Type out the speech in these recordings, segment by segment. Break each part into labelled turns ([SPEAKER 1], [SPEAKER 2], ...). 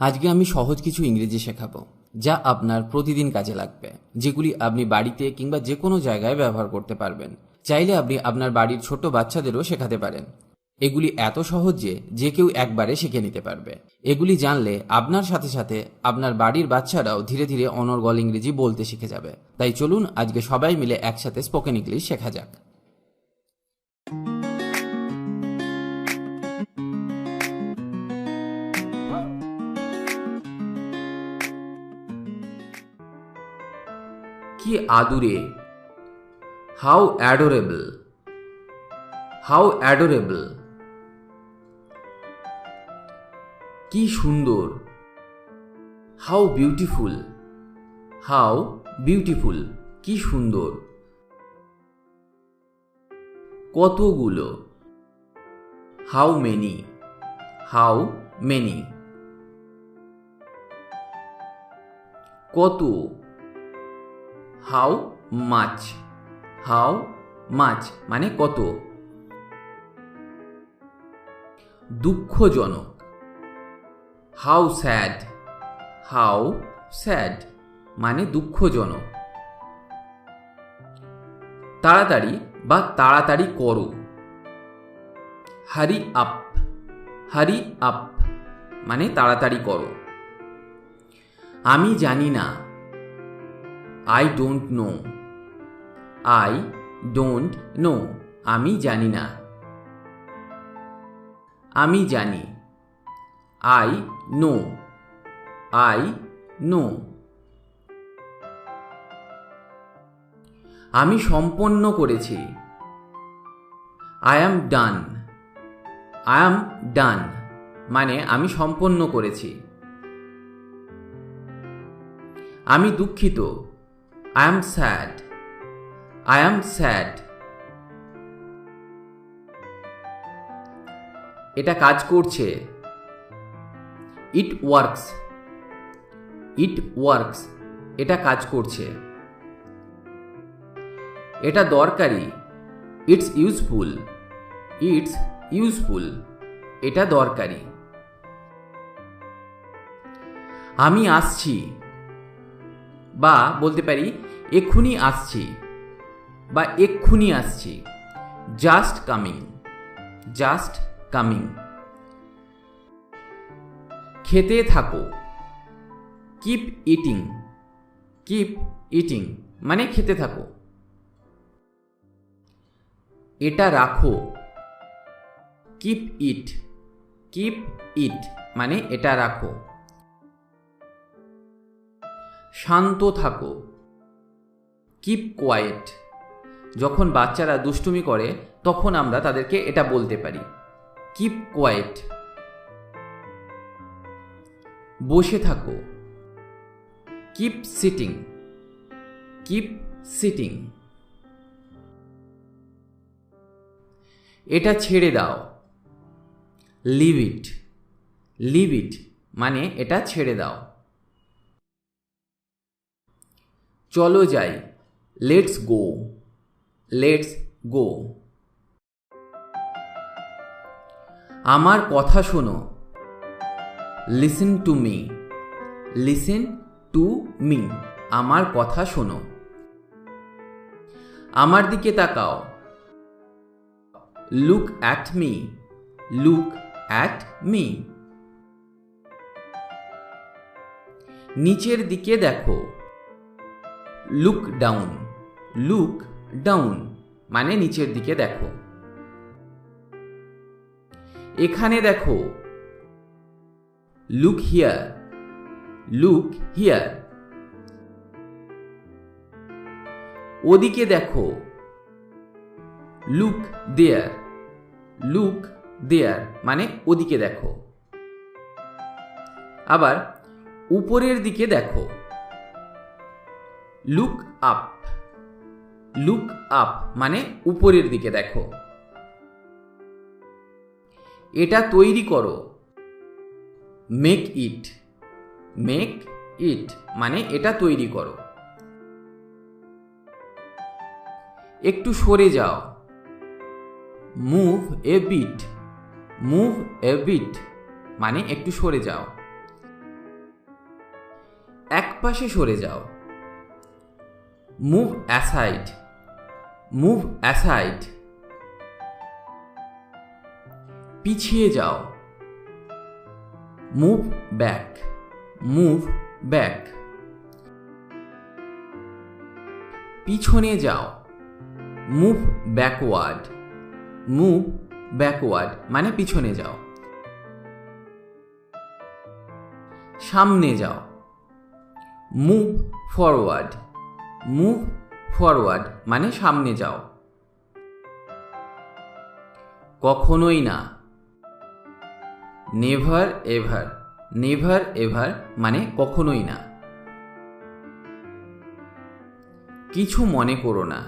[SPEAKER 1] আজকে আমি সহজ কিছু ইংরেজি শেখাবো যা আপনার প্রতিদিন কাজে লাগবে, যেগুলি আপনি বাড়িতে কিংবা যে কোনো জায়গায় ব্যবহার করতে পারবেন। চাইলে আপনি আপনার বাড়ির ছোট বাচ্চাদেরও শেখাতে পারেন। এগুলি এত সহজ যে কেউ একবারে শিখে নিতে পারবে। এগুলি জানলে আপনার সাথে সাথে আপনার বাড়ির বাচ্চারাও ধীরে ধীরে অনর্গল ইংরেজি বলতে শিখে যাবে। তাই চলুন আজকে সবাই মিলে একসাথে স্পোকেন ইংলিশ শেখা যাক। কি আদুরে, হাউ অ্যাডোরেবল, হাউ অ্যাডোরেবল। কি সুন্দর, হাউ বিউটিফুল, হাউ বিউটিফুল, কি সুন্দর। কতগুলো, হাউ মেনি, হাউ মেনি। কত, হাউ মাচ, হাউ মাচ মানে কত। দুঃখজনক, হাউ স্যাড, হাউ স্যাড মানে দুঃখজনক। তাড়াতাড়ি বা তাড়াতাড়ি করো, হারি আপ, হারি আপ মানে তাড়াতাড়ি করো। আমি জানি না, I don't know, I don't know আমি জানি না। আমি জানি, I know, I know। আমি সম্পন্ন করেছি, I am done, I am done মানে আমি সম্পন্ন করেছি। আমি দুঃখিত, I am sad, I am sad। এটা কাজ করছে, it works, it works এটা কাজ করছে। এটা দরকারি, it's useful, it's useful এটা দরকারি। আমি আসছি বা বলতে পারি এক্ষুনি আসছি বা এক্ষুনি আসছি, জাস্ট কামিং, জাস্ট কামিং। খেতে থাকো, কিপ ইটিং, কিপ ইটিং মানে খেতে থাকো। এটা রাখো, কিপ ইট, কিপ ইট মানে এটা রাখো। শান্ত থাকো, কিপ কোয়াইট। যখন বাচ্চারা দুষ্টুমি করে তখন আমরা তাদেরকে এটা বলতে পারি, কিপ কোয়াইট। বসে থাকো, কিপ সিটিং, কিপ সিটিং। এটা ছেড়ে দাও, লিভ ইট, লিভ ইট মানে এটা ছেড়ে দাও। চলো যাই, লেটস গো, লেটস গো। আমার কথা শোনো, listen to me, listen to me আমার কথা শোনো। আমার দিকে তাকাও, look at me, look at me. নিচের দিকে দেখো, লুক ডাউন, লুক ডাউন মানে নিচের দিকে দেখো। এখানে দেখো, লুক হিয়ার, লুক হিয়ার। ওদিকে দেখো, লুক দেয়ার, লুক দেয়ার মানে ওদিকে দেখো। আবার উপরের দিকে দেখো, লুক আপ, লুক আপ মানে উপরের দিকে দেখো। এটা তৈরি করো, মেক ইট, মেক ইট মানে এটা তৈরি করো। একটু সরে যাও, move a bit, move a bit মানে একটু সরে যাও। একপাশে সরে যাও। Move aside, move aside. পিছিয়ে যাও। Move back, move back. পিছনে যাও। মুভ ব্যাকওয়ার্ড, মুভ ব্যাকওয়ার্ড মানে পিছনে যাও। সামনে যাও। মুভ ফরওয়ার্ড, মুভ ফরওয়ার্ড মানে সামনে যাও। কখনোই না। নেভার এভার, নেভার এভার মানে কখনোই না। কিছু মনে করো না।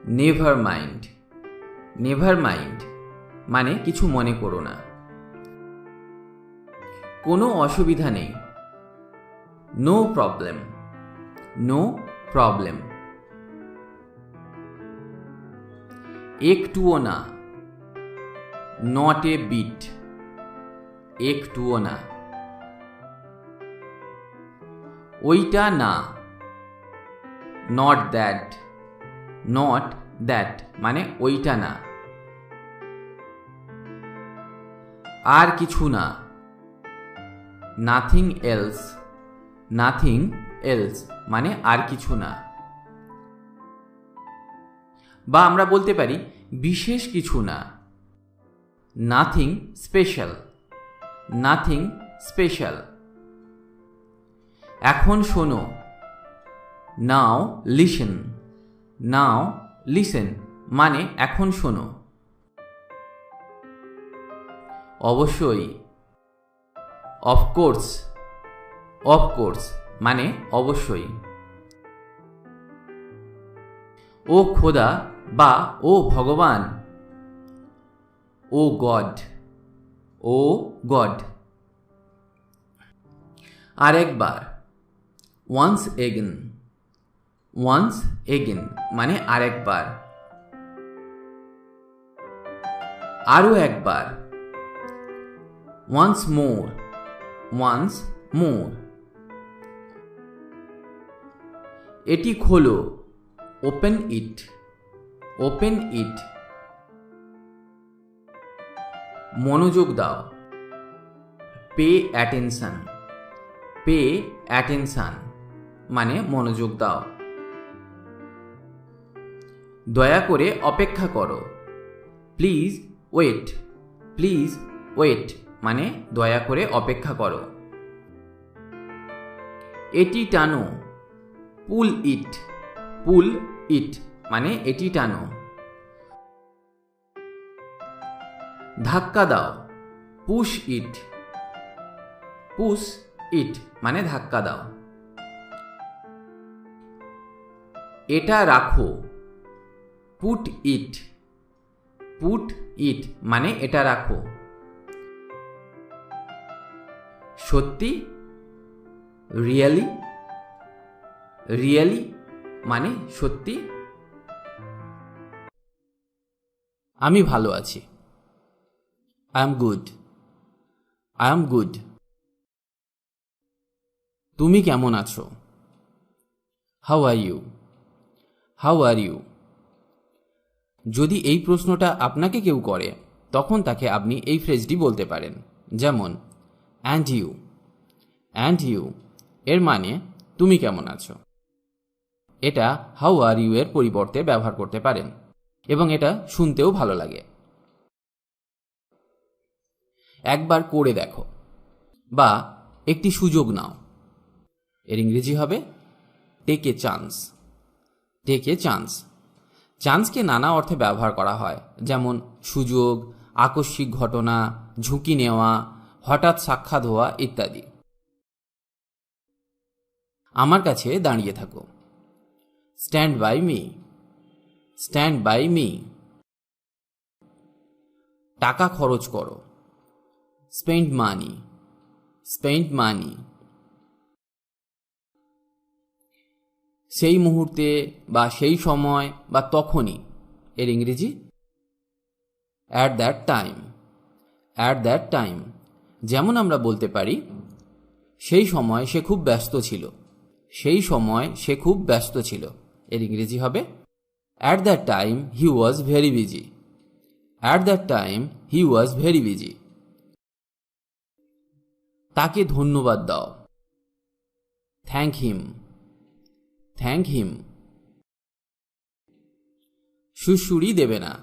[SPEAKER 1] নেভার মাইন্ড, নেভার মাইন্ড মানে কিছু মনে করো না। কোনো অসুবিধা নেই। No problem, no problem. একটুও না। নট এ বিট, একটুও না। ওইটা না। নট দ্যাট, নট দ্যাট মানে ওইটা না। আর কিছু না। নাথিং এলস, নাথিং এলস মানে আর কিছু না। বা আমরা বলতে পারি বিশেষ কিছু না। Nothing special, nothing special. এখন শোনো। নাও লিসেন, নাও লিসেন মানে এখন শোনো। অবশ্যই। অফকোর্স, অফকোর্স মানে অবশ্যই। ও খোদা বা ও ভগবান। Oh God, oh God. আরেকবার। ওয়ান্স এগেন, ওয়ান্স এগেন মানে আরেকবার। আরো একবার। Once more, once more. এটি খোলো। Open it, open it. মনোযোগ দাও। পে অ্যাটেনশন, পে অ্যাটেনশন মানে মনোযোগ দাও। দয়া করে অপেক্ষা করো। প্লিজ ওয়েট, প্লিজ ওয়েট মানে দয়া করে অপেক্ষা করো। এটি টানো। পুল ইট, পুল ইট মানে এটি টানো। ধাক্কা দাও। পুশ ইট, পুশ ইট মানে ধাক্কা দাও। এটা রাখো। পুট ইট, পুট ইট মানে এটা রাখো। সত্যি। রিয়েলি, রিয়েলি মানে সত্যি। আমি ভালো আছি। I am good, I am good. তুমি কেমন আছো? How are you, how are you. যদি এই প্রশ্নটা আপনাকে কেউ করে তখন তাকে আপনি এই ফ্রেজটি বলতে পারেন, যেমন অ্যান্ড ইউ, অ্যান্ড ইউ এর মানে তুমি কেমন আছো। এটা হাউ আর ইউ এর পরিবর্তে ব্যবহার করতে পারেন এবং এটা শুনতেও ভালো লাগে। একবার করে দেখো বা একটি সুযোগ নাও। এর ইংরেজি হবে take a chance, take a chance. চান্সকে নানা অর্থে ব্যবহার করা হয়, যেমন সুযোগ, আকস্মিক ঘটনা, ঝুঁকি নেওয়া, হঠাৎ সাক্ষাৎ হওয়া ইত্যাদি। আমার কাছে দাঁড়িয়ে থাকো। Stand by me, stand by me. টাকা খরচ করো। Spend money, spend money. সেই মুহূর্তে বা সেই সময় বা তখনই, এর ইংরেজি at that time, at that time. যেমন আমরা বলতে পারি সেই সময় সে খুব ব্যস্ত ছিল। সেই সময় সে খুব ব্যস্ত ছিল। এর ইংরেজি হবে at that time he was very busy. At that time he was very busy. তাকে ধন্যবাদ দাও। থ্যাংক হিম। থ্যাংক হিম। সুড়সুড়ি দেবে না।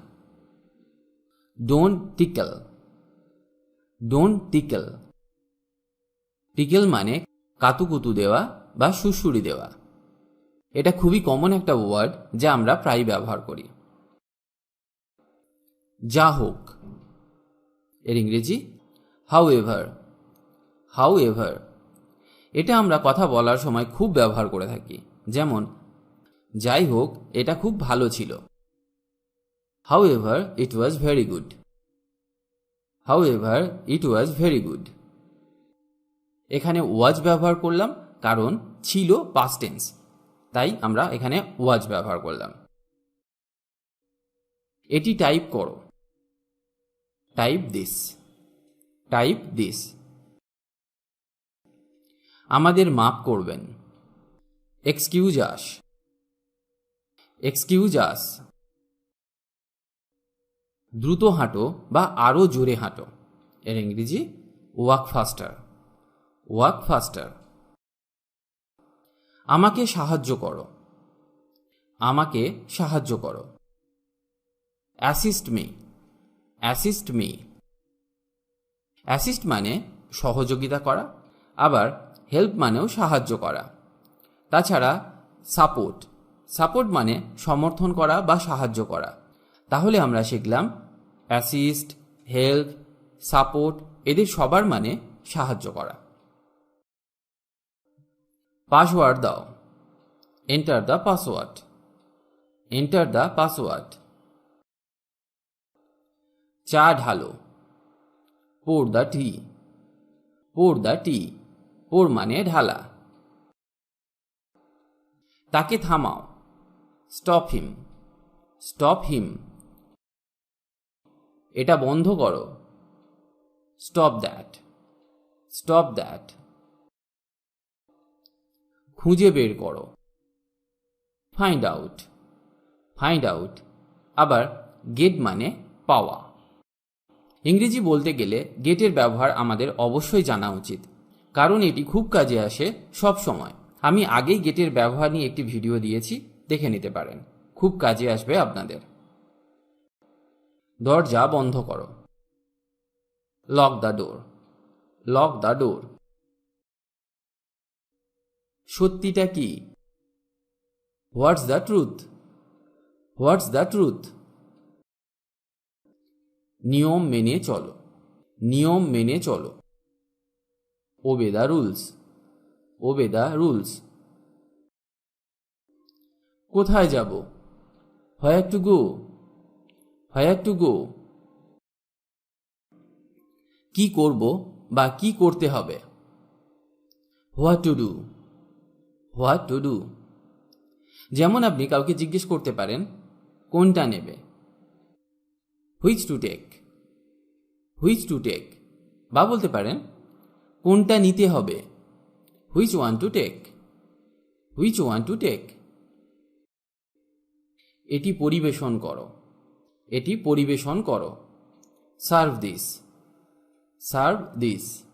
[SPEAKER 1] Don't tickle. Don't tickle. Tickle মানে কাতুকুতু দেওয়া বা সুড়সুড়ি দেওয়া। এটা খুবই কমন একটা ওয়ার্ড যা আমরা প্রায় ব্যবহার করি। যা হোক, এর ইংরেজি হাউ এভার। How ever. এটা আমরা কথা বলার সময় খুব ব্যবহার করে থাকি। যেমন, যাই হোক, এটা খুব ভালো ছিল। How ever it was very good. How ever it was very good. এখানে ওয়াজ ব্যবহার করলাম কারণ ছিল পাস্ট টেন্স, তাই আমরা এখানে ওয়াজ ব্যবহার করলাম। এটি টাইপ করো। Type this. Type this. আমাদের মাফ করবেন। এক্সকিউজ আস। এক্সকিউজ আস। দ্রুত হাঁটো বা আরো জোরে হাঁটো। এর ইংরেজি ওয়াক ফাস্টার। ওয়াক ফাস্টার। আমাকে সাহায্য করো। আমাকে সাহায্য করো। Assist me. Assist me. Assist মানে সহযোগিতা করা, আবার হেল্প মানেও সাহায্য করা। তাছাড়া সাপোর্ট। সাপোর্ট মানে সমর্থন করা বা সাহায্য করা। তাহলে আমরা শিখলাম অ্যাসিস্ট, হেল্প, সাপোর্ট এদের সবার মানে সাহায্য করা। পাসওয়ার্ড দাও। Enter the password. Enter the password. চা ঢালো। পোর দ্য টি। পোর দ্য টি। পোর মানে ঢালা। তাকে থামাও। Stop him. Stop him. এটা বন্ধ করো। Stop that. Stop that. খুঁজে বের করো। Find out. Find out. আবার গেট মানে পাওয়া। ইংরেজি বলতে গেলে গেটের ব্যবহার আমাদের অবশ্যই জানা উচিত, কারণ এটি খুব কাজে আসে সব সময়। আমি আগেই গেটের ব্যবহার নিয়ে একটি ভিডিও দিয়েছি, দেখে নিতে পারেন, খুব কাজে আসবে আপনাদের। দরজা বন্ধ করো। Lock the door. Lock the door. সত্যিটা কি? What's the truth? What's the truth? নিয়ম মেনে চলো। নিয়ম মেনে চলো। Obey the rules. Obey the rules. কোথায় যাব? Where to go? Where to go? কি করব বা কি করতে হবে? What to do? What to do? যেমন আপনি কাউকে জিজ্ঞেস করতে পারেন কোনটা নেবে, which to take. Which to take. বা বলতে পারেন কোনটা নিতে হবে, which one to take. Which one to take. এটি পরিবেশন করো। এটি পরিবেশন করো। Serve this. Serve this.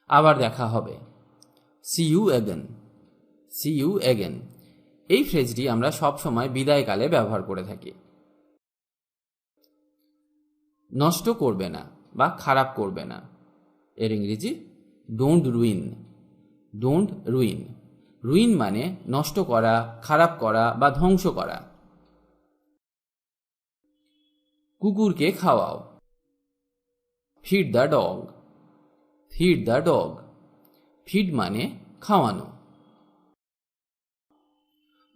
[SPEAKER 1] আবার দেখা হবে। See you again. See you again. এই ফ্রেজটি আমরা সব সময় বিদায়কালে ব্যবহার করে থাকি। নষ্ট করবে না বা খারাপ করবে না। এর ইংরেজি don't ruin. Don't ruin. Ruin মানে নষ্ট করা, খারাপ করা বা ধ্বংস করা। কুকুরকে খাওয়াও। Feed the dog. Feed the dog. Feed মানে খাওয়ানো।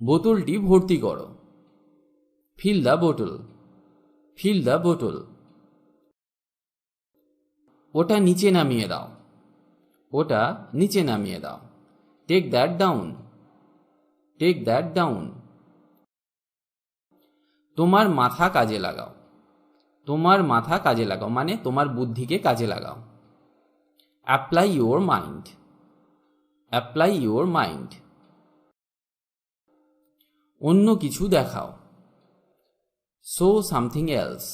[SPEAKER 1] বোতলটি ভর্তি করো। ফিল দ্য বোতল। ফিল দ্য বোতল। ওটা নিচে নামিয়ে দাও। ওটা নিচে নামিয়ে দাও। Take that down. Take that down. তোমার মাথা কাজে লাগাও। তোমার মাথা কাজে লাগাও মানে তোমার বুদ্ধিকে কাজে লাগাও। Apply your mind, apply your mind. অন্য কিছু দেখাও, show something else,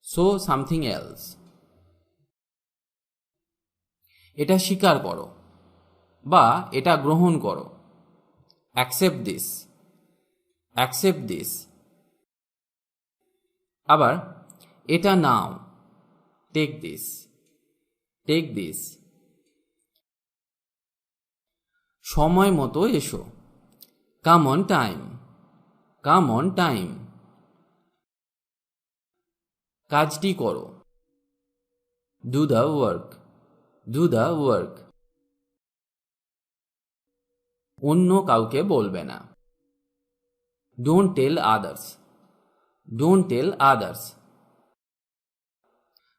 [SPEAKER 1] show something else. এটা স্বীকার করো বা এটা গ্রহণ করো, অ্যাকসেপ্ট দিস, অ্যাকসেপ্ট দিস। আবার এটা নাও, টেক দিস, টেক দিস। সময় মতো এসো, come on time, come on time. কাজটি করো, do the work, do the work. অন্য কাউকে বলবে না, don't tell others, don't tell others.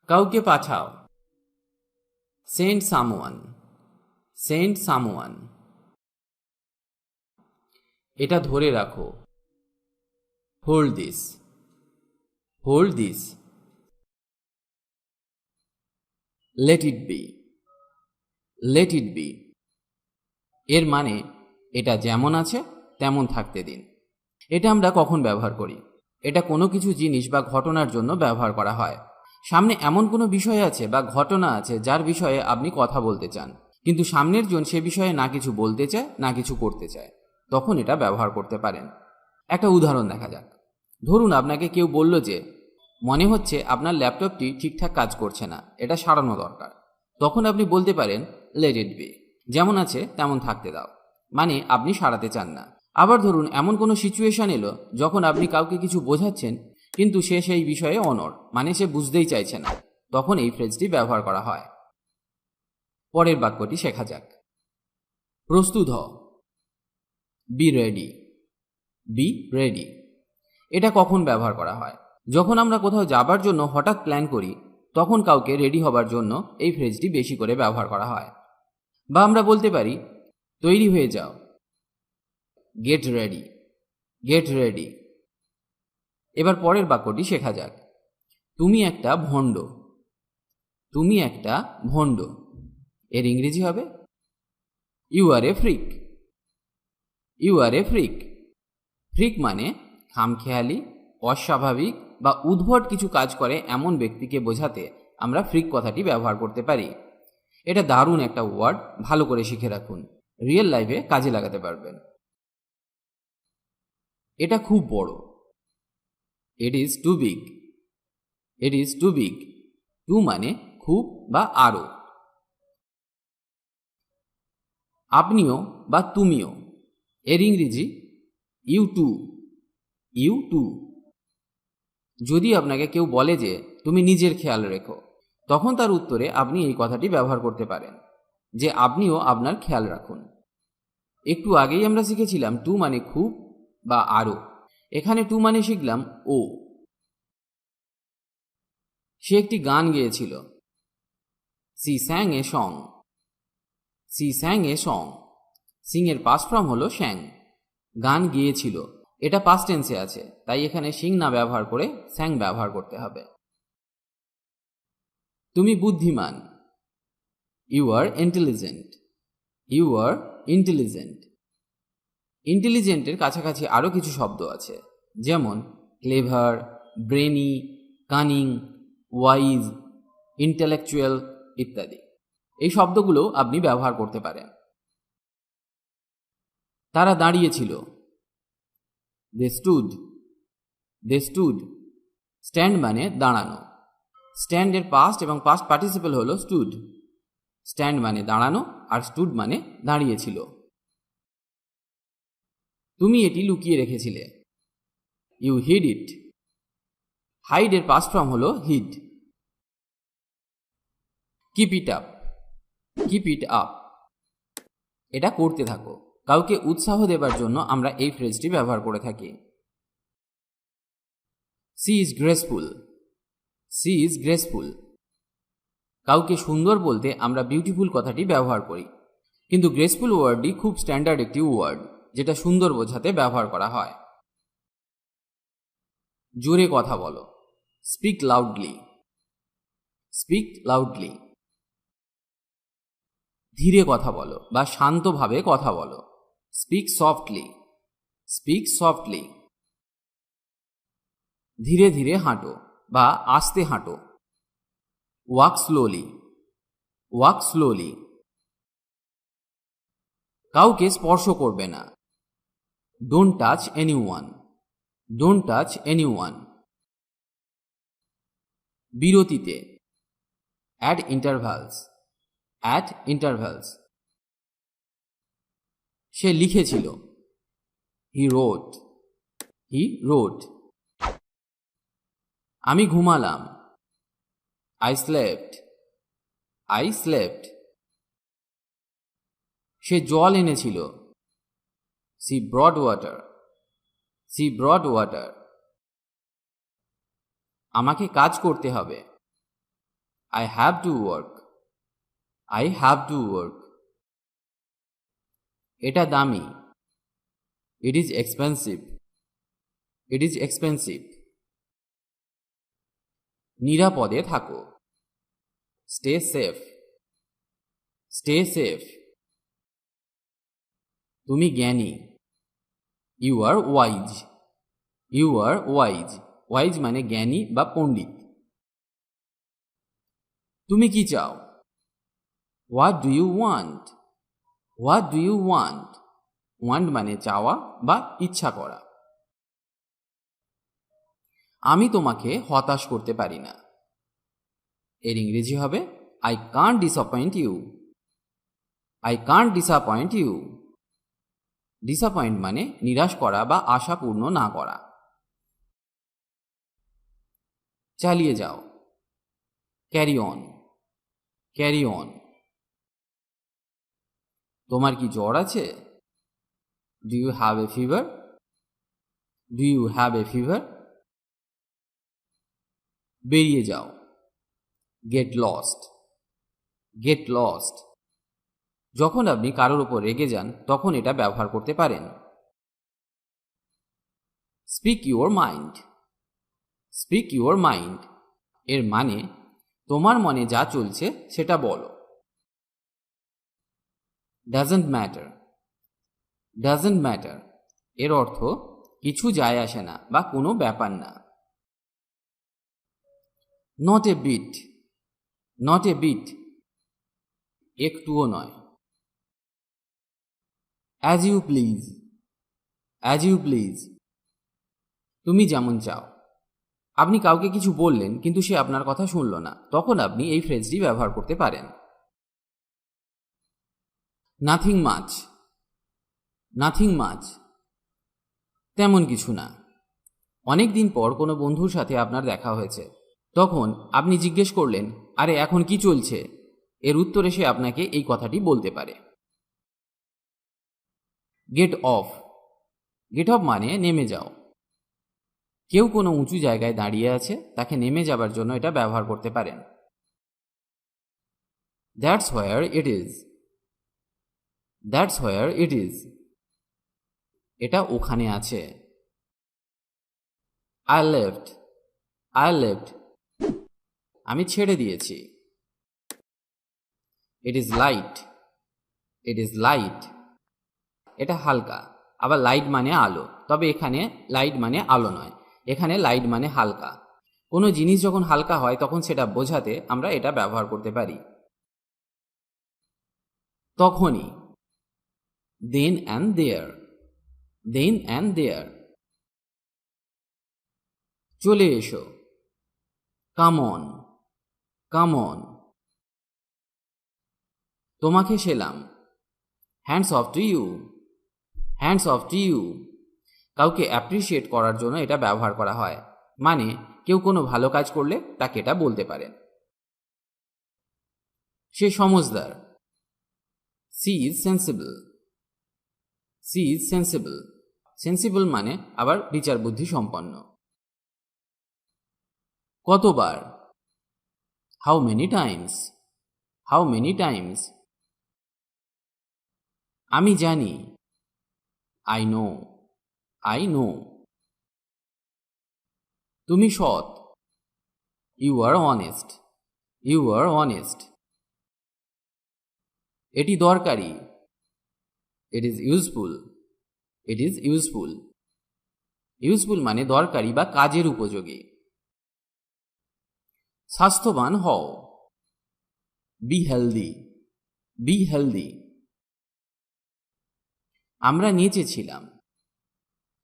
[SPEAKER 1] কাউকে পাঠাও, সেন্ড সামওয়ান, সেন্ড সামওয়ান। এটা ধরে রাখো, hold this, hold this. Let it be, let it be. এর মানে এটা যেমন আছে তেমন থাকতে দিন। এটা আমরা কখন ব্যবহার করি? এটা কোনো কিছু জিনিস বা ঘটনার জন্য ব্যবহার করা হয়। সামনে এমন কোনো বিষয় আছে বা ঘটনা আছে যার বিষয়ে আপনি কথা বলতে চান, কিন্তু সামনের জন সে বিষয়ে না কিছু বলতে চায় না কিছু করতে চায়, তখন এটা ব্যবহার করতে পারেন। একটা উদাহরণ দেখা যাক। ধরুন আপনাকে কেউ বলল যে মনে হচ্ছে আপনার ল্যাপটপটি ঠিকঠাক কাজ করছে না, এটা সারানো দরকার। তখন আপনি বলতে পারেন লেট ইট বি, যেমন আছে তেমন থাকতে দাও, মানে আপনি সারাতে চান না। আবার ধরুন এমন কোনো সিচুয়েশন এলো যখন আপনি কাউকে কিছু বোঝাচ্ছেন কিন্তু সে সেই বিষয়ে অনড়, মানে সে বুঝতেই চাইছে না, তখন এই ফ্রেজটি ব্যবহার করা হয়। পরের বাক্যটি শেখা যাক। প্রস্তুত হও, বি রেডি, বি রেডি। এটা কখন ব্যবহার করা হয়? যখন আমরা কোথাও যাবার জন্য হঠাৎ প্ল্যান করি, তখন কাউকে রেডি হবার জন্য এই ফ্রেজটি বেশি করে ব্যবহার করা হয়। বা আমরা বলতে পারি তৈরি হয়ে যাও, গেট রেডি, গেট রেডি। এবার পরের বাক্যটি শেখা যাক। তুমি একটা ভণ্ড, তুমি একটা ভণ্ড। এর ইংরেজি হবে you are a freak, you are a freak. Freak মানে খামখেয়ালি, অস্বাভাবিক বা উদ্ভট কিছু কাজ করে এমন ব্যক্তিকে বোঝাতে আমরা ফ্রিক কথাটি ব্যবহার করতে পারি। এটা দারুণ একটা ওয়ার্ড, ভালো করে শিখে রাখুন, রিয়েল লাইফে কাজে লাগাতে পারবেন। এটা খুব বড়, it is too big, it is too big. Too মানে খুব বা আরো। আপনিও বা তুমিও, এর ইংরেজি ইউ টু, ইউ টু। যদি আপনাকে কেউ বলে যে তুমি নিজের খেয়াল রেখো, তখন তার উত্তরে আপনি এই কথাটি ব্যবহার করতে পারেন যে আপনিও আপনার খেয়াল রাখুন। একটু আগেই আমরা শিখেছিলাম টু মানে খুব বা আরো, এখানে টু মানে শিখলাম ও। সে একটি গান গেয়েছিল, she sang a song, she sang a song. Sing এর পাস্ট ফর্ম হলো শ্যাং। গান গিয়েছিল, এটা পাস্ট টেন্সে আছে, তাই এখানে সিং না ব্যবহার করে স্যাং ব্যবহার করতে হবে। তুমি বুদ্ধিমান, you are intelligent, you are intelligent. ইন্টেলিজেন্টের কাছাকাছি আরও কিছু শব্দ আছে, যেমন clever, brainy, cunning, wise, intellectual ইত্যাদি। এই শব্দগুলো আপনি ব্যবহার করতে পারেন। তারা দাঁড়িয়েছিল, they stood, they stood. Stand মানে দাঁড়ানো। স্ট্যান্ডের পাস্ট এবং পাস্ট পার্টিসিপল হলো স্টুড। স্ট্যান্ড মানে দাঁড়ানো আর স্টুড মানে দাঁড়িয়েছিল। তুমি এটি লুকিয়ে রেখেছিলে, ইউ হিড ইট। হাইড এর পাস্ট ফর্ম হলো hid. Keep it up, keep it up. এটা করতে থাকো। কাউকে উৎসাহ দেবার জন্য আমরা এই ফ্রেজটি ব্যবহার করে থাকি। She is graceful, she is graceful. কাউকে সুন্দর বলতে আমরা বিউটিফুল কথাটি ব্যবহার করি, কিন্তু গ্রেসফুল ওয়ার্ডটি খুব স্ট্যান্ডার্ড একটি ওয়ার্ড, যেটা সুন্দর বোঝাতে ব্যবহার করা হয়। জোরে কথা বলো, স্পিক লাউডলি, স্পিক লাউডলি। ধীরে কথা বলো বা শান্তভাবে কথা বলো। Speak softly, speak softly. ধীরে ধীরে হাঁটো বা আস্তে হাঁটো। Walk slowly, walk slowly. কাউকে স্পর্শ করবে না। Don't touch anyone, don't touch anyone. বিরতিতে, অ্যাট ইন্টারভ্যালস, অ্যাট ইন্টারভ্যালস। সে লিখেছিল। He wrote, he wrote. আমি ঘুমালাম। I slept, I slept. সে জল এনেছিল। She brought water, she brought water. আমাকে কাজ করতে হবে। I have to work, I have to work. এটা দামি। It is expensive, it is expensive. নিরাপদে থাকো। Stay safe, stay safe. তুমি জ্ঞানী। You are wise, you are wise. Wise মানে জ্ঞানী বা পণ্ডিত। তুমি কি চাও? What do you want, what do you want. Want মানে চাওয়া বা ইচ্ছা করা। আমি তোমাকে হতাশ করতে পারি না। এর ইংরেজি হবে I can't disappoint you, I can't disappoint you. Disappoint মানে নিরাশ করা বা আশা পূর্ণ না করা। চালিয়ে যাও। Carry on, carry on. তোমার কি জ্বর আছে? Do you have a fever, do you have a fever. বেরিয়ে যাও। Get lost, get lost. যখন আপনি কারোর উপর রেগে যান তখন এটা ব্যবহার করতে পারেন। Speak your mind, speak your mind. এর মানে তোমার মনে যা চলছে সেটা বলো। Doesn't matter, doesn't matter. এর অর্থ কিছু যায় আসে না বা কোনো ব্যাপার না। Not a bit, not a bit. একটুও নয়। As you please, as you please. তুমি যেমন চাও। আপনি কাউকে কিছু বললেন কিন্তু সে আপনার কথা শুনল না, তখন আপনি এই ফ্রেজটি ব্যবহার করতে পারেন। Nothing much, nothing much. তেমন কিছু না। অনেক দিন পর কোনো বন্ধুর সাথে আপনার দেখা হয়েছে, তখন আপনি জিজ্ঞেস করলেন, আরে এখন কি চলছে? এর উত্তরে সে আপনাকে এই কথাটি বলতে পারে। গেট অফ, গেট অফ মানে নেমে যাও। কেউ কোনো উঁচু জায়গায় দাঁড়িয়ে আছে, তাকে নেমে যাবার জন্য এটা ব্যবহার করতে পারেন। That's where it is, that's where it is. এটা ওখানে আছে। I left, I left. আমি ছেড়ে দিয়েছি। It is light, it is light. এটা হালকা। আবার লাইট মানে আলো, তবে এখানে লাইট মানে আলো নয়, এখানে লাইট মানে হালকা। কোনো জিনিস যখন হালকা হয় তখন সেটা বোঝাতে আমরা এটা ব্যবহার করতে পারি। তখনই। Then and there, then and there. চলে এসো। Come on, come on. তোমাকে সেলাম। Hands off to you, hands off to you. কাউকে অ্যাপ্রিসিয়েট করার জন্য এটা ব্যবহার করা হয়, মানে কেউ কোনো ভালো কাজ করলে তাকে এটা বলতে পারেন। সে সমজদার। She is sensible, she is sensible. Sensible মানে আবার বিচার বুদ্ধি সম্পন্ন। কতবার? How many times, how many times. আমি জানি। I know, I know. তুমি সৎ। You are honest, you are honest. এটি দরকারি। It is useful. It is useful. Useful মানে দরকারি বা কাজের উপযোগী। স্বাস্থ্যবান হও। Be healthy. Be healthy. আমরা নেচেছিলাম।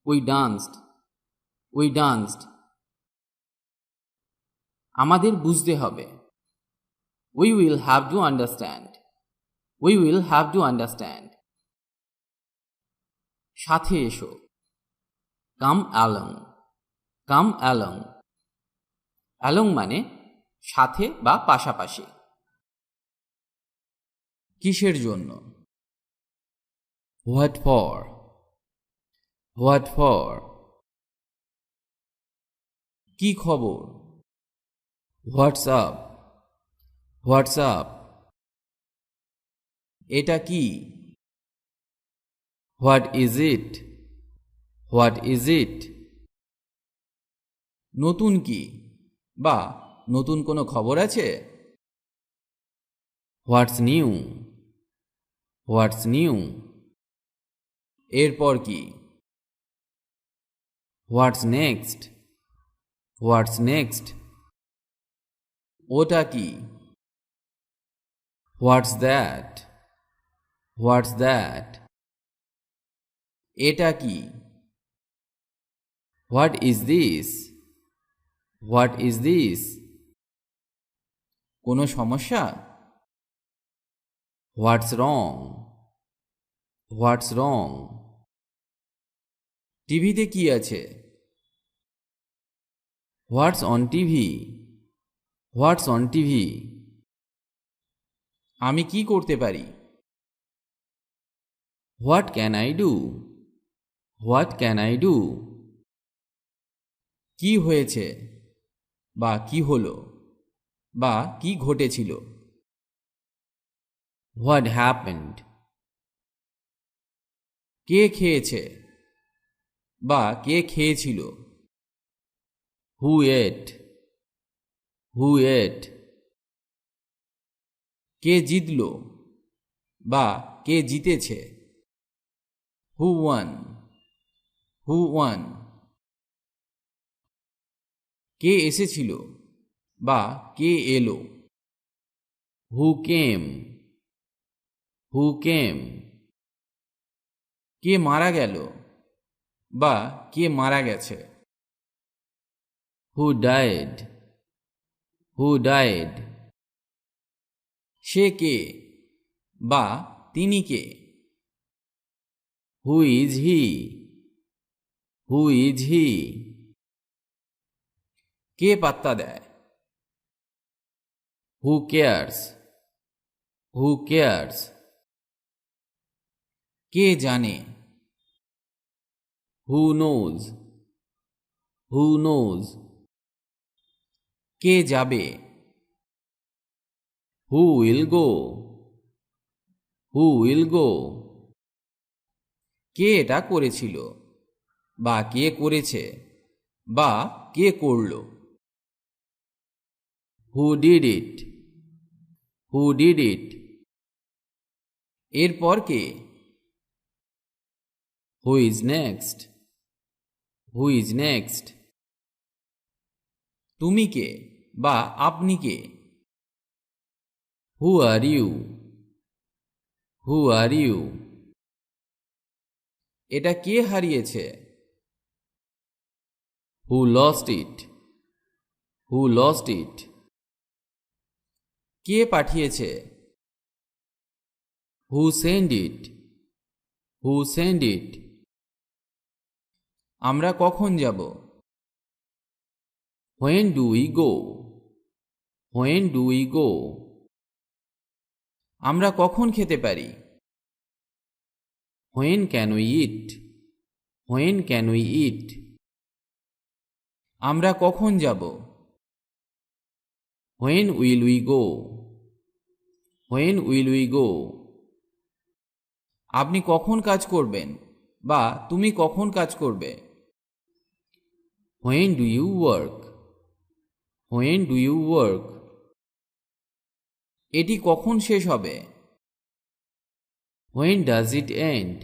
[SPEAKER 1] We danced. We danced. আমাদের বুঝতে হবে। We will have to understand. We will have to understand. সাথে এসো। Come along. Come along. Along মানে সাথে বা পাশাপাশি। কিসের জন্য? What for. What for. কি খবর? হোয়াটসঅ্যাপ। হোয়াটসঅ্যাপ। এটা কি? What is it. What is it. নতুন কি বা নতুন কোনো খবর আছে? What's new. What's new. এরপর কি? What's next. What's next. ওটা কি? What's that. What's that. এটা কি? What is this. What is this. কোনো সমস্যা? হোয়াটস রং। হোয়াটস রং। টিভিতে কি আছে? হোয়াটস on TV. What's on TV. আমি কি করতে পারি? What can I do. What can I do. কি হয়েছে বা কি হলো বা কি ঘটেছিল? What happened. কে খেয়েছে বা কে খেয়েছিল? হু এট। হু এট। কে জিতল বা কে জিতেছে? হু ওয়ান। হু ওয়ান। কে এসেছিল বা কে এলো? হু কেম। হু কেম। কে মারা গেল বা কে মারা গেছে? হু ডায়েড। হু ডায়েড। সে কে বা তিনি কে? Who is he. Who is he. কে পাত্তা দেয়? Who cares. Who cares. কে জানে? Who knows. Who knows. কে যাবে? Who will go. Who will go. কে এটা করেছিল বা কে করেছে বা কে করল? Who did it. Who did it. এরপর কে? Who is next. Who is next. তুমি কে বা আপনি কে? হু are you. Who are you. এটা কে হারিয়েছে? হু lost it. Who lost it. কে পাঠিয়েছে? Who send it. Who send it. আমরা কখন যাব? When do we go. When do we go. আমরা কখন খেতে পারি? When can we eat. When can we eat. আমরা কখন যাব? When will we go. When will we go. আপনি কখন কাজ করবেন বা তুমি কখন কাজ করবে? When do you work. When do you work. এটি কখন শেষ হবে? When does it end?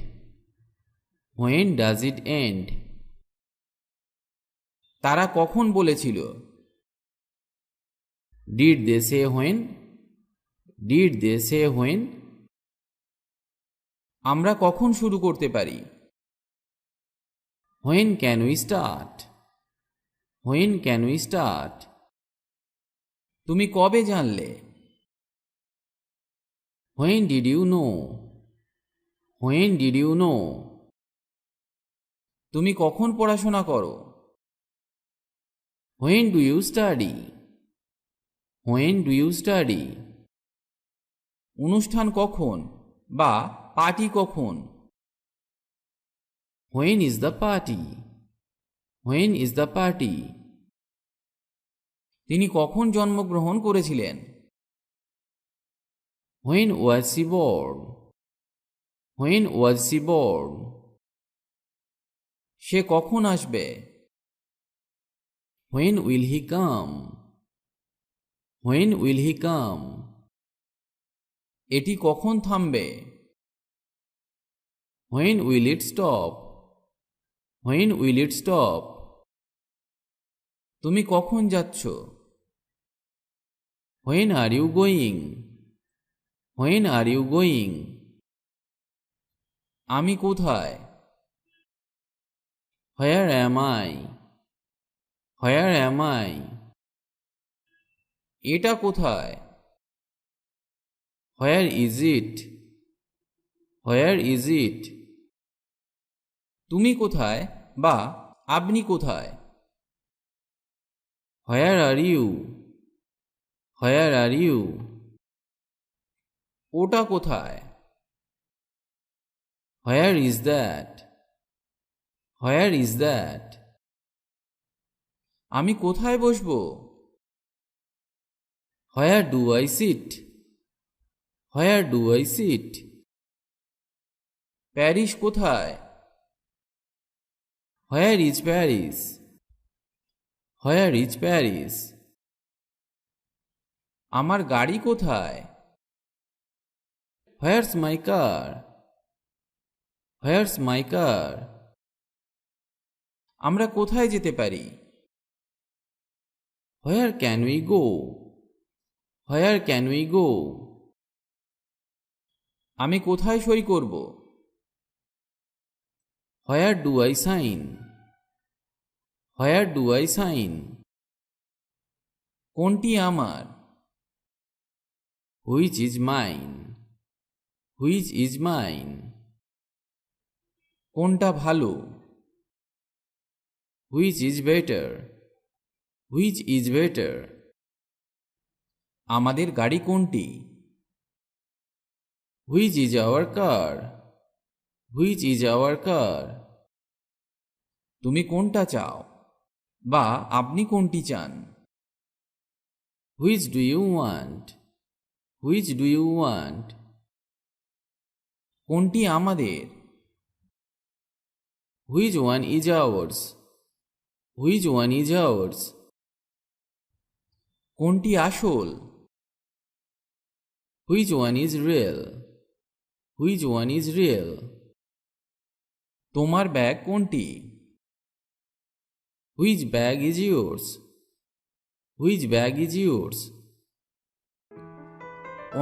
[SPEAKER 1] When does it end? তারা কখন বলেছিল? Did they say when? Did they say when? আমরা কখন শুরু করতে পারি? When can we start? When can we start? তুমি কবে জানলে? When did you know? When did you know? তুমি কখন পড়াশোনা করো? When do you study? When do you study? অনুষ্ঠান কখন বা পার্টি কখন? When is the party? When is the party? তিনি কখন জন্মগ্রহণ করেছিলেন? When was she born? When was she born? সে কখন আসবে? When will he come? When will he come? এটি কখন থামবে? When will it stop? When will it stop? তুমি কখন যাচ্ছ? When are you going? When are you going? আমি কোথায়? Where am I? Where am I? এটা কোথায়? Where is it? Where is it? তুমি কোথায় বা আপনি কোথায়? Where are you? Where are you? ওটা কোথায়? Where is that? Where is that? আমি কোথায় বসবো? Where do I sit? Where do I sit? Paris কোথায়? Where is Paris? Where is Paris? আমার গাড়ি কোথায়? Where's my car? Where's my car? আমরা কোথায় যেতে পারি? Where can we go? Where can we go? আমি কোথায় সই করব? Where do I sign? Where do I sign? কোনটি আমার? Which is mine? Which is mine? কোনটা ভালো? Which is better? Which is better? আমাদের গাড়ি কোনটি? Which is our car? Which is our car? তুমি কোনটা চাও বা আপনি কোনটি চান? Which do you want? Which do you want? কোনটি আমাদের? Which one is ours? Which one is ours? কোনটি আসল? Which one is real? Which one is real? তোমার ব্যাগ কোনটি? Which bag is yours? Which bag is yours?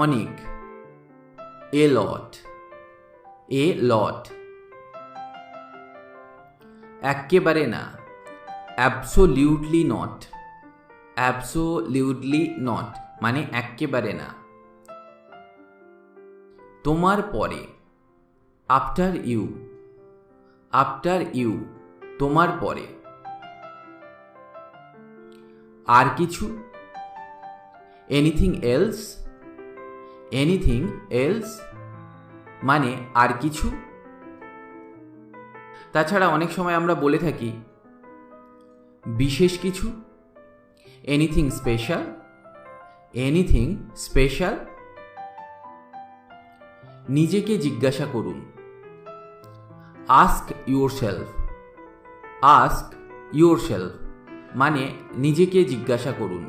[SPEAKER 1] অনেক, a lot, a lot. এক্কেবারে না, absolutely not, absolutely not মানে এক্কেবারে না। তোমার পরে, after you, after you তোমার পরে। আর কিছু, anything else, anything else মানে আর কিছু। তাছাড়া অনেক সময় আমরা বলে থাকি বিশেষ কিছু, এনিথিং স্পেশাল, এনিথিং স্পেশাল। নিজেকে জিজ্ঞাসা করুন, আস্ক ইয়োরসেলফ, আস্ক ইয়োরসেলফ মানে নিজেকে জিজ্ঞাসা করুন।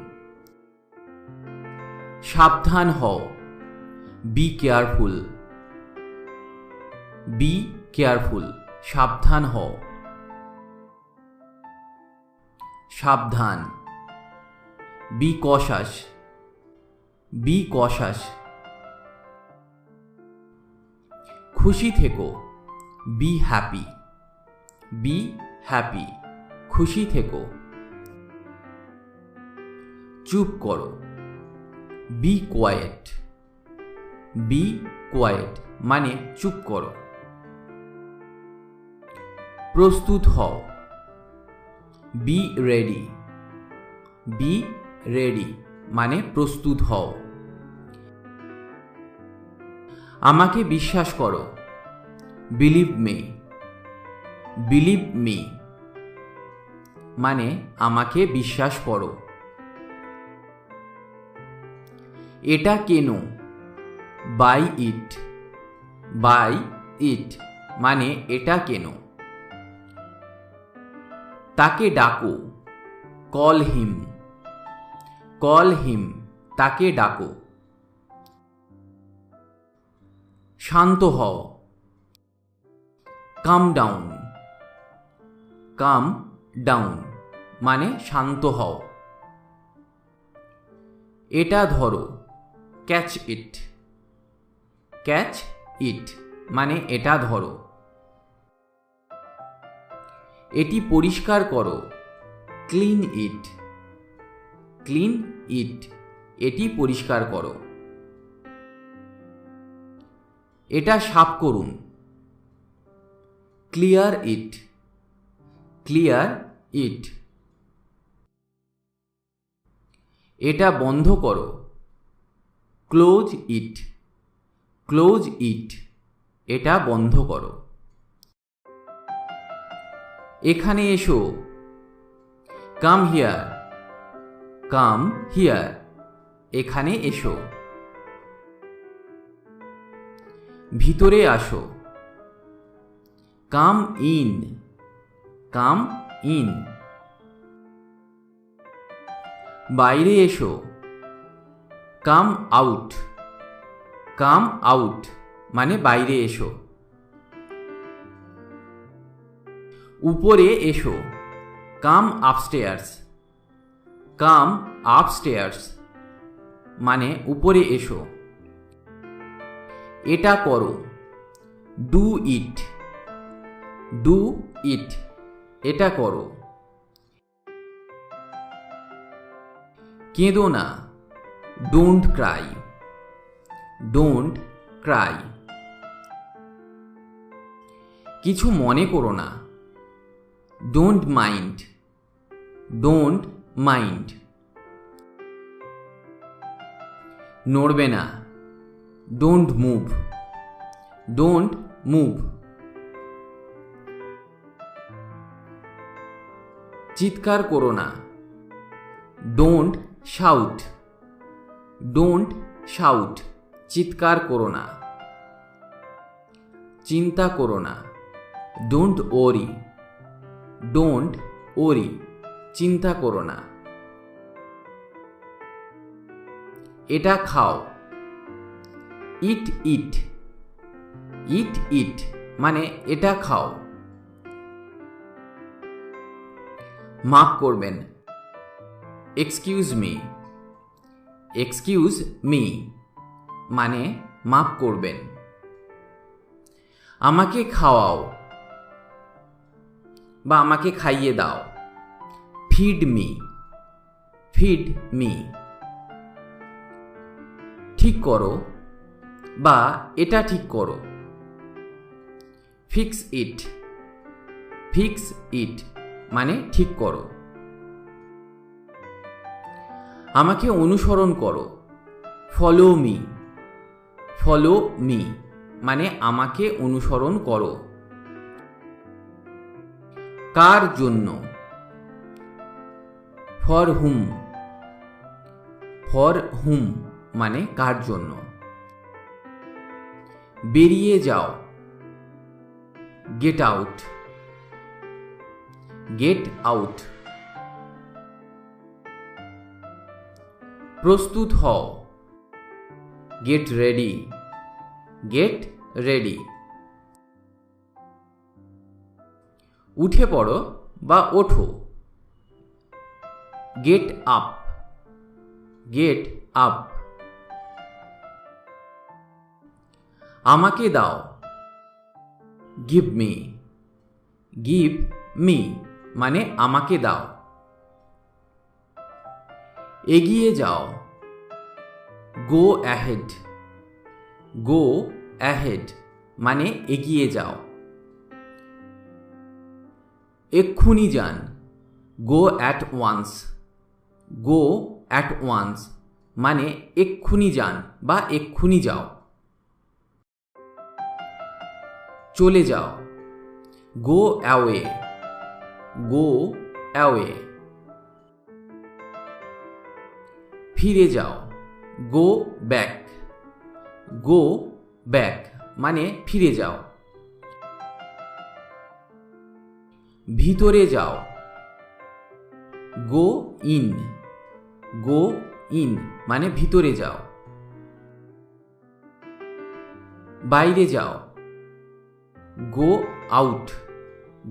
[SPEAKER 1] সাবধান হও, বি কেয়ারফুল, বি কেয়ারফুল, সাবধান হও। সাবধান। Be cautious, be cautious. খুশি থেকো, বি হ্যাপি, বি হ্যাপি, খুশি থেকো। চুপ করো, বি কোয়াইট, বি কোয়াইট মানে চুপ করো। প্রস্তুত হও, বি রেডি, বি রেডি মানে প্রস্তুত হও। আমাকে বিশ্বাস করো, বিলিভ মি, বিলিভ মি মানে আমাকে বিশ্বাস করো। এটা কেন, বাই ইট, বাই ইট মানে এটা কেন। তাকে ডাকো, কল হিম, কল হিম তাকে ডাকো। শান্ত হও, কাম ডাউন, কাম ডাউন মানে শান্ত হও। এটা ধরো, ক্যাচ ইট, ক্যাচ ইট মানে এটা ধরো। এটি পরিষ্কার করো, ক্লিন ইট, ক্লিন ইট এটি পরিষ্কার করো। এটা সাফ করুন, ক্লিয়ার ইট, ক্লিয়ার ইট। এটা বন্ধ করো, ক্লোজ ইট, ক্লোজ ইট এটা বন্ধ করো। এখানে এসো, কাম হিয়ার, কাম হিয়ার এখানে এসো। ভিতরে আসো, কাম ইন, কাম ইন। বাইরে এসো, কাম আউট, কাম আউট মানে বাইরে এসো। উপরে এসো, কাম আপস্টেয়ার্স, কাম আপস্টেয়ার্স মানে উপরে এসো। এটা করো, ডু ইট, ডু ইট এটা করো। কেঁদো না, ডোন্ট ক্রাই, ডোন্ট ক্রাই। কিছু মনে করো না, ডোন্ট মাইন্ড, ডোন্ট মাইন্ড। নড়বে না, ডোন্ট মুভ, ডোন্ট মুভ। চিৎকার করো না, ডোন্ট শাউট, ডোন্ট শাউট চিৎকার করো না। চিন্তা করো না, ডোন্ট ওরি, ডোন্ট ওরি চিন্তা করো না। এটা খাও, ইট ইট, ইট ইট মানে এটা খাও। মাফ করবেন, এক্সকিউজ মি, এক্সকিউজ মি মানে মাফ করবেন। আমাকে খাওয়াও বা আমাকে খাইয়ে দাও, ফিড মি, ফিড মি। ঠিক করো বা এটা ঠিক করো, ফিক্স ইট, ফিক্স ইট মানে ঠিক করো। আমাকে অনুসরণ করো, ফলো মি, ফলো মি মানে আমাকে অনুসরণ করো। কার জন্য, ফর হুম, ফর হুম মানে কার জন্য। বেরিয়ে যাও, গেট আউট, গেট আউট। প্রস্তুত হও, গেট রেডি, গেট রেডি। উঠে পড়ো বা ওঠো। Get up, get up. আমাকে দাও, গিভ মি, গিভ মি মানে আমাকে দাও। এগিয়ে যাও, গো অ্যাহেড, গো অ্যাহেড মানে এগিয়ে যাও। এক্ষুনি যান, go at once, go at once মানে এক্ষুনি যান বা এক্ষুনি যাও। চলে যাও, গো অ্যাওয়ে, গো অ্যাওয়ে। ফিরে যাও, গো ব্যাক, গো ব্যাক মানে ফিরে যাও। ভিতরে যাও, গো ইন, গো ইন মানে ভিতরে যাও। বাইরে যাও, গো আউট,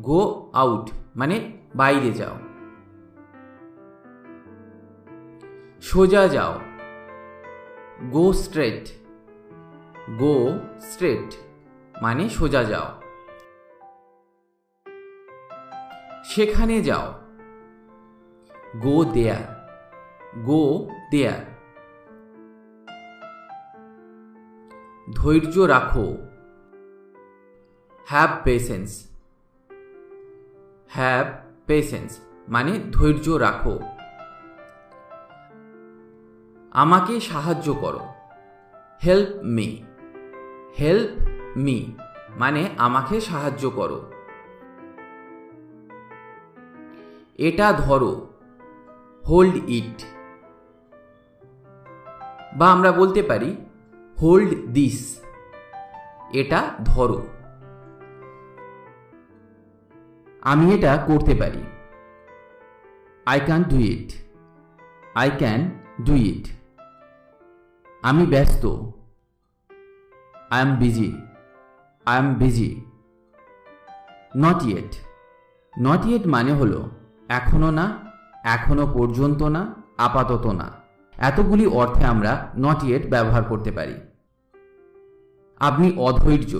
[SPEAKER 1] গো আউট মানে বাইরে যাও। সোজা যাও, গো স্ট্রেট, গো স্ট্রেট মানে সোজা যাও। সেখানে যাও, গো দেয়ার, গো দেয়ার। ধৈর্য রাখো, হ্যাভ পেশেন্স, হ্যাভ পেশেন্স মানে ধৈর্য রাখো। আমাকে সাহায্য করো, হেল্প মি, হেল্প মি মানে আমাকে সাহায্য করো। এটা ধরো, হোল্ড ইট, বা আমরা বলতে পারি হোল্ড দিস, এটা ধরো। আমি এটা করতে পারি, I can do it, I can do it. আমি ব্যস্ত, I am busy, I am busy. Not yet, not yet মানে হলো এখনো না, এখনো পর্যন্ত না, আপাতত না। এতগুলি অর্থে আমরা নট ইয়েট ব্যবহার করতে পারি। আপনি অধৈর্য,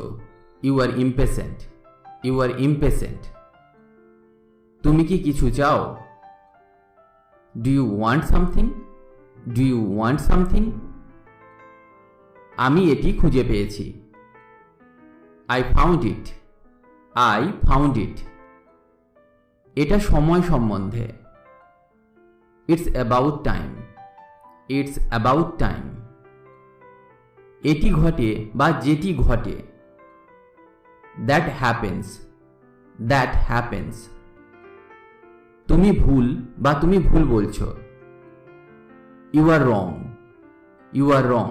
[SPEAKER 1] you are impatient, you are impatient. তুমি কি কিছু চাও, do you want something, do you want something. আমি এটি খুঁজে পেয়েছি, I found it, I found it. এটা সময় সম্বন্ধে, it's about time, it's about time. এটি ঘটে বা যেটি ঘটে, দ্যাট হ্যাপেন্স, দ্যাট হ্যাপেন্স। তুমি ভুল বা তুমি ভুল বলছো, ইউ আর রং, ইউ আর রং।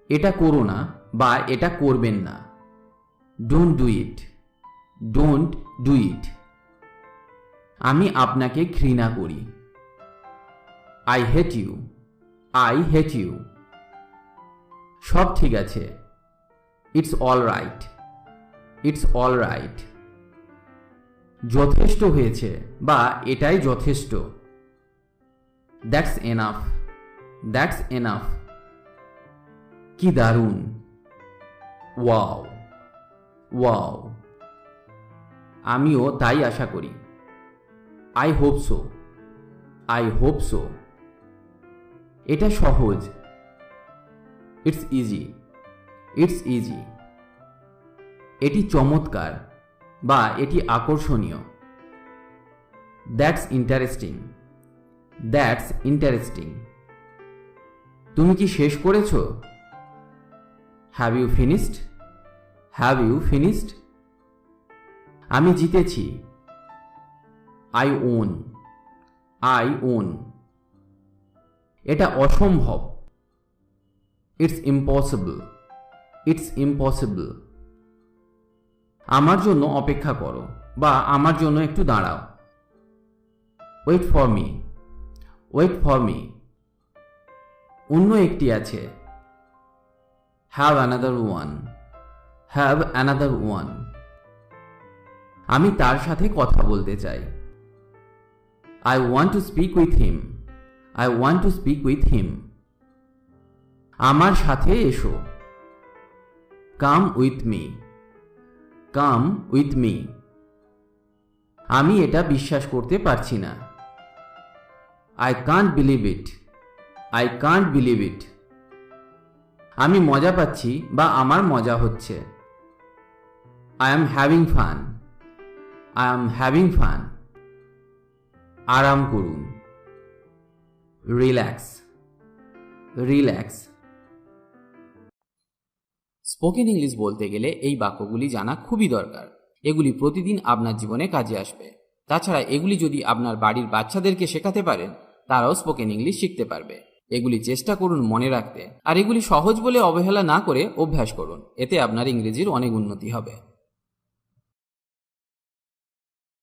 [SPEAKER 1] এটা করো না বা এটা করবেন না, don't do it, don't do it. আমি আপনাকে ঘৃণা করি, I hate you, I hate you. সব ঠিক আছে, it's all right, it's all right. যথেষ্ট হয়েছে বা এটাই যথেষ্ট, দ্যাটস এনাফ, দ্যাটস এনাফ। কি দারুণ, ওয়াও, ওয়াও। আমিও তাই আশা করি, I hope so, I hope so. এটা সহজ, ইটস ইজি, ইটস ইজি। এটি চমৎকার বা এটি আকর্ষণীয়, দ্যাটস ইন্টারেস্টিং, দ্যাটস ইন্টারেস্টিং। তুমি কি শেষ করেছো, have you finished, have you finished. আমি জিতেছি, আই ওন, আই ওন। এটা অসম্ভব, ইটস ইম্পসিবল, ইটস ইম্পসিবল। আমার জন্য অপেক্ষা করো বা আমার জন্য একটু দাঁড়াও, wait for me, wait for me. অন্য একটি আছে, have another one, have another one. আমি তার সাথে কথা বলতে চাই। I want to speak with him. I want to speak with him. আমার সাথে এসো। Come with me. Come with me. আমি এটা বিশ্বাস করতে পারছি না। I can't believe it. I can't believe it. আমি মজা পাচ্ছি বা আমার মজা হচ্ছে। I am having fun. I am having fun. আরাম করুন। রিল্যাক্স। রিল্যাক্স। স্পোকেন ইংলিশ বলতে গেলে এই বাক্যগুলি জানা খুবই দরকার। এগুলি প্রতিদিন আপনার জীবনে কাজে আসবে। তাছাড়া এগুলি যদি আপনার বাড়ির বাচ্চাদেরকে শেখাতে পারেন, তারাও স্পোকেন ইংলিশ শিখতে পারবে। এগুলি চেষ্টা করুন মনে রাখতে, আর এগুলি সহজ বলে অবহেলা না করে অভ্যাস করুন। এতে আপনার ইংরেজির অনেক উন্নতি হবে।